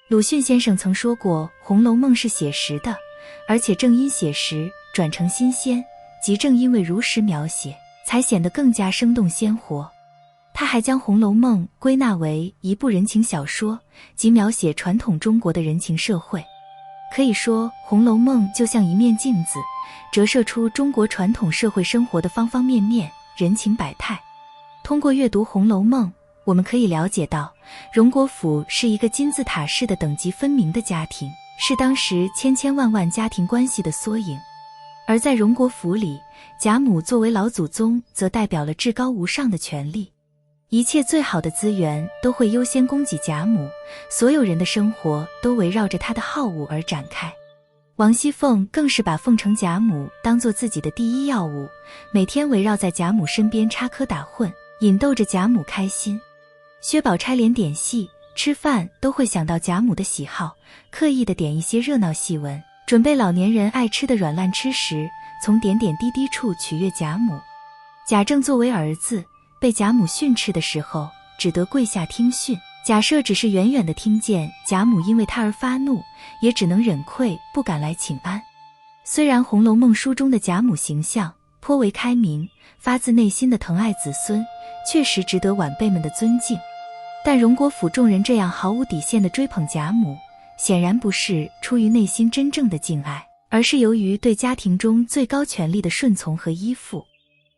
鲁迅先生曾说过，《红楼梦》是写实的，而且正因写实转成新鲜，即正因为如实描写，才显得更加生动鲜活。他还将《红楼梦》归纳为一部人情小说，即描写传统中国的人情社会。可以说，《红楼梦》就像一面镜子，折射出中国传统社会生活的方方面面、人情百态。通过阅读《红楼梦》，我们可以了解到，荣国府是一个金字塔式的等级分明的家庭，是当时千千万万家庭关系的缩影。而在荣国府里，贾母作为老祖宗，则代表了至高无上的权力。一切最好的资源都会优先供给贾母，所有人的生活都围绕着她的好恶而展开。王熙凤更是把奉承贾母当作自己的第一要务，每天围绕在贾母身边插科打诨，引逗着贾母开心。薛宝钗连点戏、吃饭都会想到贾母的喜好，刻意的点一些热闹戏文，准备老年人爱吃的软烂吃食，从点点滴滴处取悦贾母。贾政作为儿子，被贾母训斥的时候，只得跪下听训。假设只是远远地听见贾母因为他而发怒，也只能忍愧，不敢来请安。虽然《红楼梦》书中的贾母形象颇为开明，发自内心的疼爱子孙，确实值得晚辈们的尊敬，但荣国府众人这样毫无底线地追捧贾母，显然不是出于内心真正的敬爱，而是由于对家庭中最高权力的顺从和依附。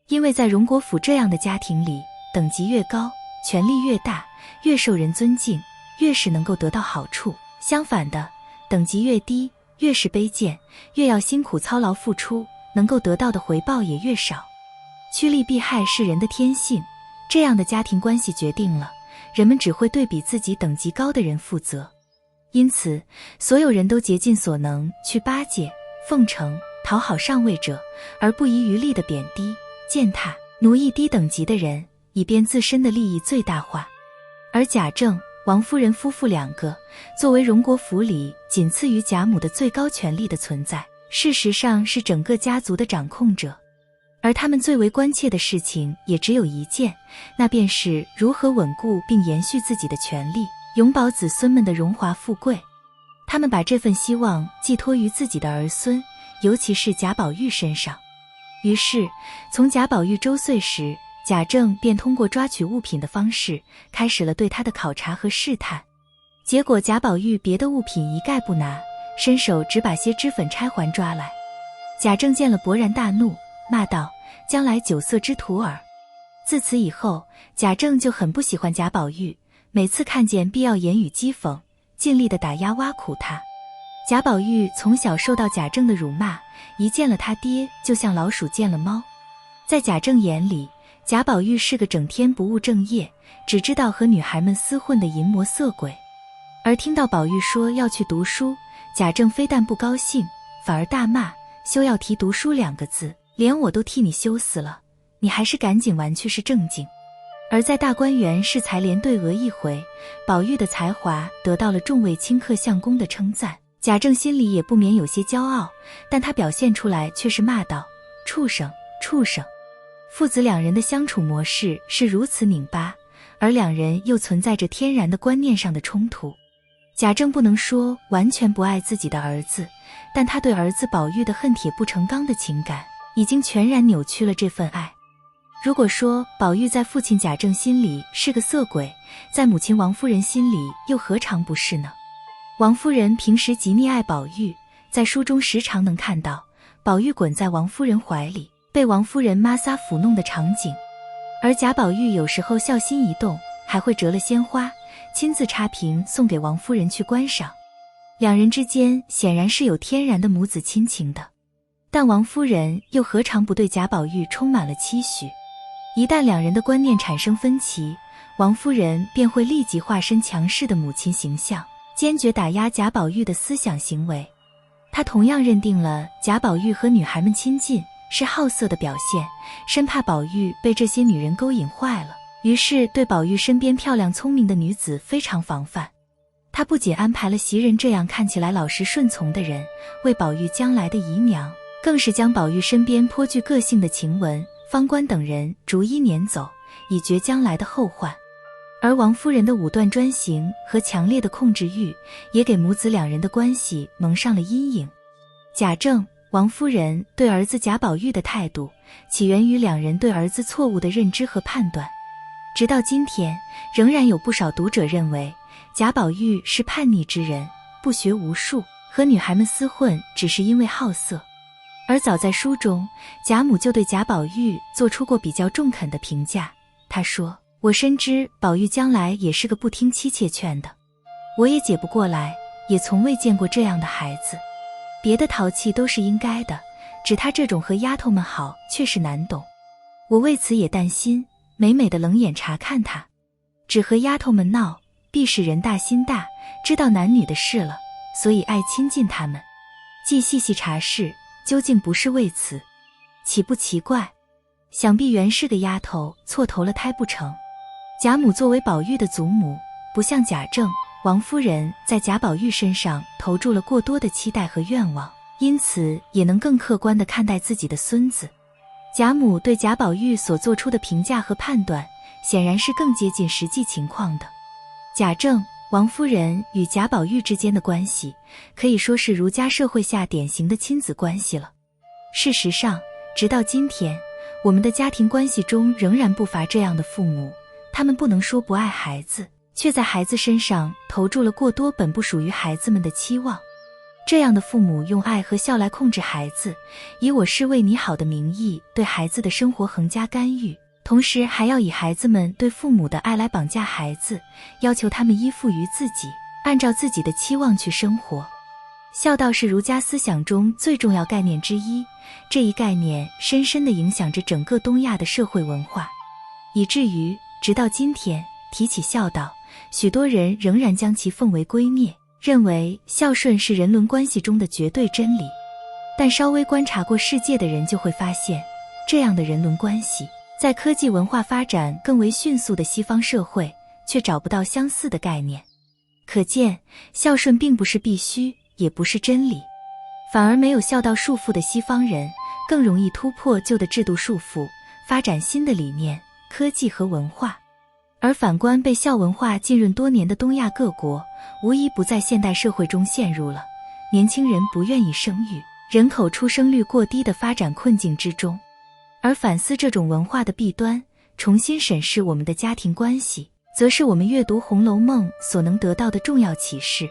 因为在荣国府这样的家庭里，等级越高，权力越大，越受人尊敬，越是能够得到好处。相反的，等级越低，越是卑贱，越要辛苦操劳付出，能够得到的回报也越少。趋利避害是人的天性，这样的家庭关系决定了人们只会对比自己等级高的人负责。因此，所有人都竭尽所能去巴结、奉承、讨好上位者，而不遗余力地贬低、践踏、奴役低等级的人，以便自身的利益最大化。而贾政、王夫人夫妇两个，作为荣国府里仅次于贾母的最高权力的存在，事实上是整个家族的掌控者。而他们最为关切的事情也只有一件，那便是如何稳固并延续自己的权力，永保子孙们的荣华富贵。他们把这份希望寄托于自己的儿孙，尤其是贾宝玉身上。于是，从贾宝玉周岁时，贾政便通过抓取物品的方式，开始了对他的考察和试探。结果贾宝玉别的物品一概不拿，伸手只把些脂粉钗环抓来。贾政见了勃然大怒，骂道：“将来酒色之徒耳！”自此以后，贾政就很不喜欢贾宝玉，每次看见必要言语讥讽，尽力地打压挖苦他。贾宝玉从小受到贾政的辱骂，一见了他爹就像老鼠见了猫。在贾政眼里，贾宝玉是个整天不务正业，只知道和女孩们厮混的淫魔色鬼。而听到宝玉说要去读书，贾政非但不高兴，反而大骂：“休要提读书2个字，连我都替你羞死了，你还是赶紧玩去是正经。”而在大观园试才连对额一回，宝玉的才华得到了众位卿客相公的称赞，贾政心里也不免有些骄傲，但他表现出来却是骂道：“畜生，畜生！”父子两人的相处模式是如此拧巴，而两人又存在着天然的观念上的冲突。贾政不能说完全不爱自己的儿子，但他对儿子宝玉的恨铁不成钢的情感，已经全然扭曲了这份爱。如果说宝玉在父亲贾政心里是个色鬼，在母亲王夫人心里又何尝不是呢？王夫人平时极溺爱宝玉，在书中时常能看到宝玉滚在王夫人怀里，被王夫人抹撒抚弄的场景。而贾宝玉有时候孝心一动，还会折了鲜花，亲自插瓶送给王夫人去观赏。两人之间显然是有天然的母子亲情的，但王夫人又何尝不对贾宝玉充满了期许？一旦两人的观念产生分歧，王夫人便会立即化身强势的母亲形象，坚决打压贾宝玉的思想行为。她同样认定了贾宝玉和女孩们亲近是好色的表现，生怕宝玉被这些女人勾引坏了，于是对宝玉身边漂亮聪明的女子非常防范。她不仅安排了袭人这样看起来老实顺从的人为宝玉将来的姨娘，更是将宝玉身边颇具个性的晴雯、方官等人逐一撵走，以绝将来的后患。而王夫人的武断专行和强烈的控制欲，也给母子两人的关系蒙上了阴影。贾政、王夫人对儿子贾宝玉的态度，起源于两人对儿子错误的认知和判断。直到今天，仍然有不少读者认为贾宝玉是叛逆之人，不学无术，和女孩们厮混只是因为好色。而早在书中，贾母就对贾宝玉做出过比较中肯的评价。她说：“我深知宝玉将来也是个不听妻妾劝的，我也解不过来，也从未见过这样的孩子。别的淘气都是应该的，只他这种和丫头们好却是难懂。我为此也担心，每每的冷眼察看他，只和丫头们闹，必是人大心大，知道男女的事了，所以爱亲近他们。既细细查视，究竟不是为此，岂不奇怪？想必原是个丫头错投了胎不成。”贾母作为宝玉的祖母，不像贾政、王夫人在贾宝玉身上投注了过多的期待和愿望，因此也能更客观地看待自己的孙子。贾母对贾宝玉所做出的评价和判断，显然是更接近实际情况的。贾政、王夫人与贾宝玉之间的关系，可以说是儒家社会下典型的亲子关系了。事实上，直到今天，我们的家庭关系中仍然不乏这样的父母，他们不能说不爱孩子，却在孩子身上投注了过多本不属于孩子们的期望。这样的父母用爱和笑来控制孩子，以我是为你好的名义对孩子的生活横加干预，同时还要以孩子们对父母的爱来绑架孩子，要求他们依附于自己，按照自己的期望去生活。孝道是儒家思想中最重要概念之一，这一概念深深地影响着整个东亚的社会文化，以至于直到今天提起孝道，许多人仍然将其奉为圭臬，认为孝顺是人伦关系中的绝对真理。但稍微观察过世界的人就会发现，这样的人伦关系在科技文化发展更为迅速的西方社会却找不到相似的概念。可见，孝顺并不是必须，也不是真理，反而没有孝道束缚的西方人更容易突破旧的制度束缚，发展新的理念、科技和文化。而反观被孝文化浸润多年的东亚各国，无一不在现代社会中陷入了年轻人不愿意生育、人口出生率过低的发展困境之中。而反思这种文化的弊端，重新审视我们的家庭关系，则是我们阅读《红楼梦》所能得到的重要启示。